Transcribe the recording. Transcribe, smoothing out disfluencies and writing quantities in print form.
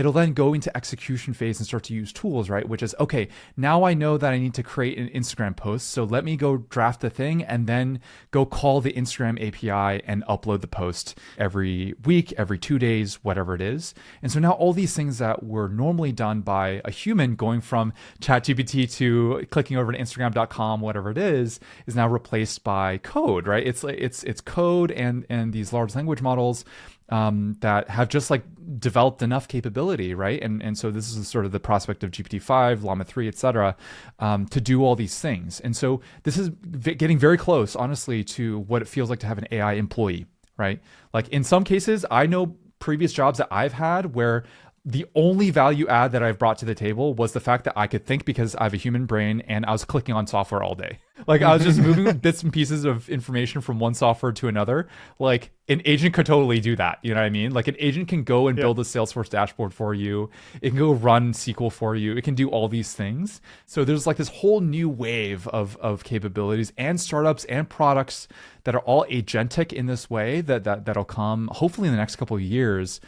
it'll then go into execution phase and start to use tools, right? Which is, okay, now I know that I need to create an Instagram post. So let me go draft the thing and then go call the Instagram API and upload the post every week, every 2 days, whatever it is. And so now all these things that were normally done by a human going from ChatGPT to clicking over to Instagram.com, whatever it is now replaced by code, right? It's code and these large language models that have just like developed enough capability, right? And so this is sort of the prospect of GPT-5, Llama 3, et cetera, to do all these things. And so this is getting very close, honestly, to what it feels like to have an AI employee, right? Like in some cases, I know previous jobs that I've had where the only value add that I've brought to the table was the fact that I could think because I have a human brain and I was clicking on software all day. Like I was just moving bits and pieces of information from one software to another. Like an agent could totally do that. You know what I mean? Like an agent can go and build a Salesforce dashboard for you. It can go run SQL for you. It can do all these things. So there's like this whole new wave of capabilities and startups and products that are all agentic in this way that'll come hopefully in the next couple of years